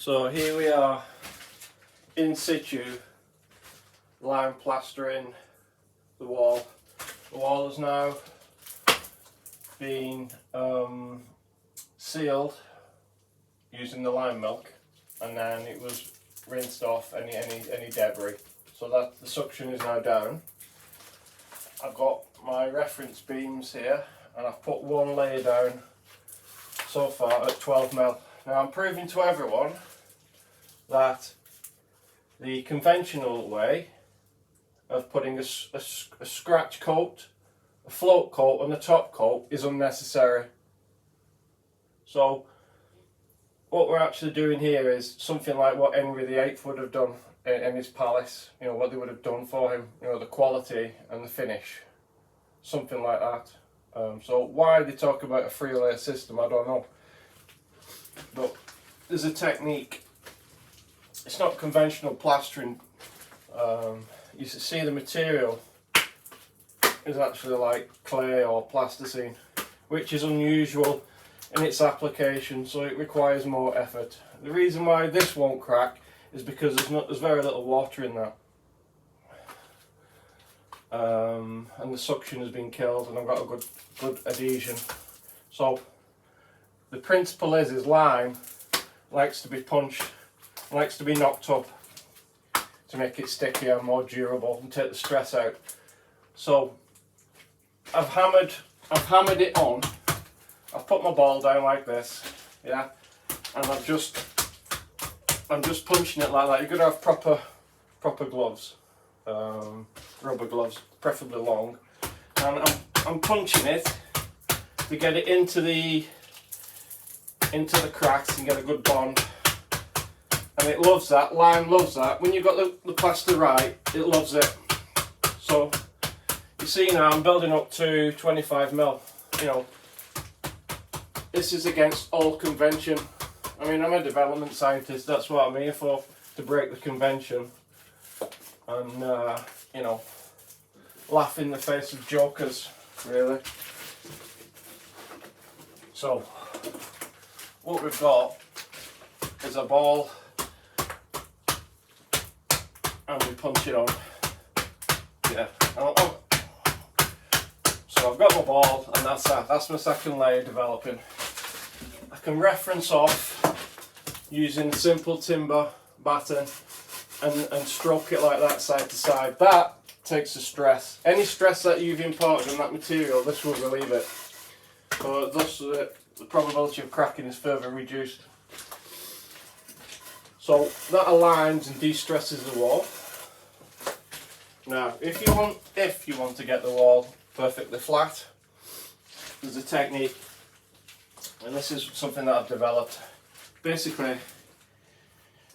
So here we are in situ, lime plastering the wall. The wall has now been sealed using the lime milk, and then it was rinsed off any debris. So that the suction is now down. I've got my reference beams here, and I've put one layer down so far at 12mm. Now I'm proving to everyone that the conventional way of putting a scratch coat, a float coat and a top coat is unnecessary. So what we're actually doing here is something like what Henry VIII would have done in his palace, you know, what they would have done for him, you know, the quality and the finish, something like that. So why they talk about a 3-layer system, I don't know, but there's a technique. It's not conventional plastering. You see the material is actually like clay or plasticine, which is unusual in its application, so it requires more effort. The reason why this won't crack is because there's very little water in that, and the suction has been killed, and I've got a good adhesion. So the principle is lime likes to be punched, likes to be knocked up to make it stickier and more durable and take the stress out. So I've hammered it on. I've put my ball down like this, yeah, and I'm just punching it like that. You've got to have proper gloves, rubber gloves, preferably long, and I'm punching it to get it into the cracks and get a good bond. And it loves that. Lime loves that. When you've got the plaster right, it loves it. So you see now I'm building up to 25mm. You know, this is against all convention. I mean, I'm a development scientist. That's what I'm here for, to break the convention and you know, laugh in the face of jokers, really. So what we've got is a ball, and we punch it on. Yeah. So I've got my ball, and that's that. That's my second layer developing. I can reference off using simple timber batten and stroke it like that side to side. That takes the stress. Any stress that you've imparted on that material, this will relieve it. So thus the probability of cracking is further reduced. So that aligns and de-stresses the wall. Now, if you want to get the wall perfectly flat, there's a technique, and this is something that I've developed. Basically,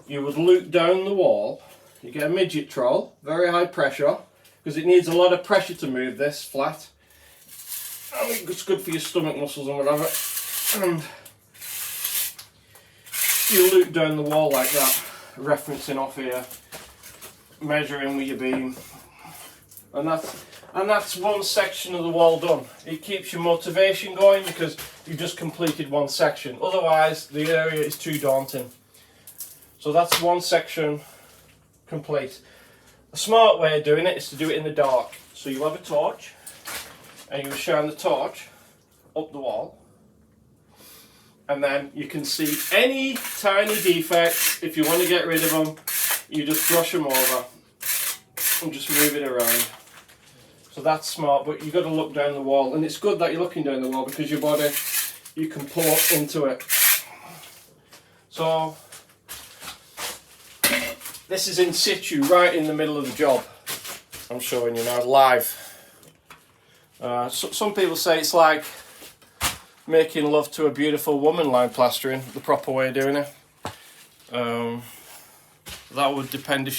you would loop down the wall. You get a midget troll, very high pressure, because it needs a lot of pressure to move this flat. And it's good for your stomach muscles and whatever. And you loop down the wall like that, referencing off here, measuring with your beam, and that's one section of the wall done. It keeps your motivation going because you've just completed one section. Otherwise, the area is too daunting. So that's one section complete. A smart way of doing it is to do it in the dark. So you have a torch, and you shine the torch up the wall, and then you can see any tiny defects. If you want to get rid of them, you just brush them over and just move it around. So that's smart, but you've got to look down the wall, and it's good that you're looking down the wall because your body, you can pull up into it. So this is in situ, right in the middle of the job. I'm showing you now live. Some people say it's like making love to a beautiful woman, lime plastering, the proper way of doing it. That would depend if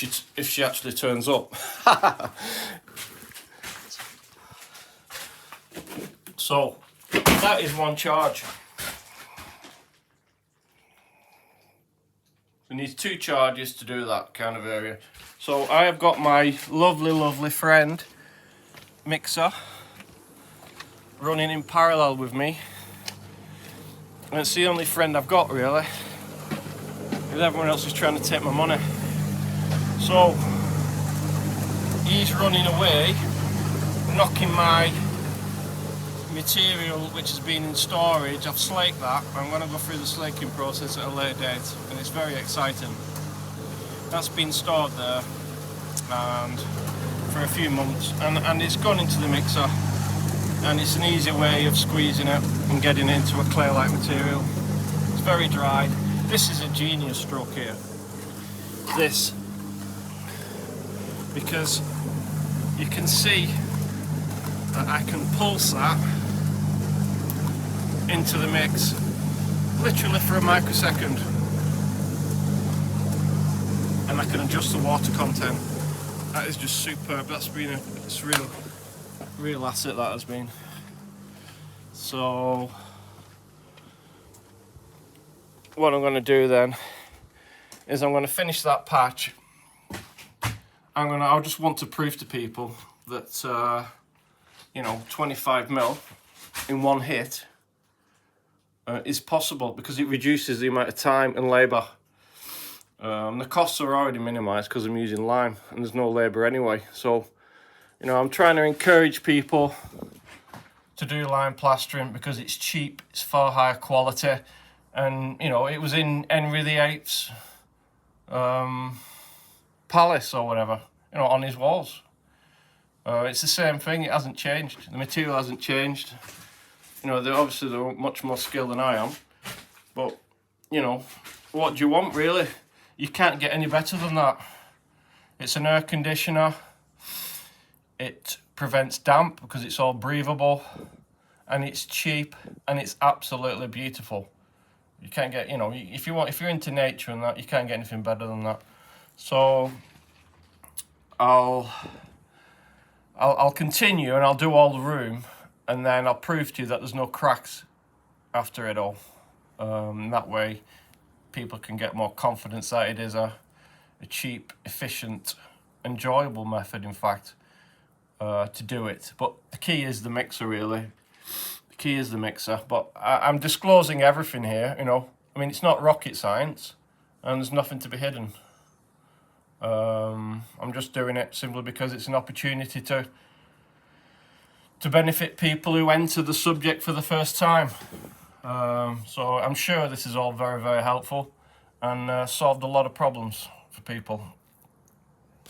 she actually turns up. So that is one charge. We need 2 charges to do that kind of area. So I have got my lovely friend mixer running in parallel with me, and it's the only friend I've got really with everyone else who's trying to take my money. So he's running away, knocking my material which has been in storage. I've slaked that. I'm going to go through the slaking process at a later date, and it's very exciting. That's been stored there and for a few months, and it's gone into the mixer, and it's an easy way of squeezing it and getting it into a clay-like material. It's very dry. This is a genius stroke here, this, because you can see that I can pulse that into the mix literally for a microsecond, and I can adjust the water content. That is just superb. That's been it's real asset, that has been. So what I'm going to do then is I'm going to finish that patch. I just want to prove to people that you know, 25mm in one hit is possible, because it reduces the amount of time and labour. The costs are already minimised because I'm using lime and there's no labour anyway. So, you know, I'm trying to encourage people to do lime plastering because it's cheap, it's far higher quality, and you know, it was in Henry VIII's palace or whatever, you know, on his walls. It's the same thing, it hasn't changed, the material hasn't changed. You know, they're much more skilled than I am, but you know, what do you want really? You can't get any better than that. It's an air conditioner, it prevents damp because it's all breathable, and it's cheap, and it's absolutely beautiful. You can't get, you know, if you're into nature and that, you can't get anything better than that. So I'll continue and I'll do all the room, and then I'll prove to you that there's no cracks after it all. That way people can get more confidence that it is a cheap, efficient, enjoyable method, in fact, to do it. But the key is the mixer, really. The key is the mixer. But I'm disclosing everything here, you know. I mean, it's not rocket science, and there's nothing to be hidden. I'm just doing it simply because it's an opportunity to benefit people who enter the subject for the first time. So I'm sure this is all very, very helpful and solved a lot of problems for people.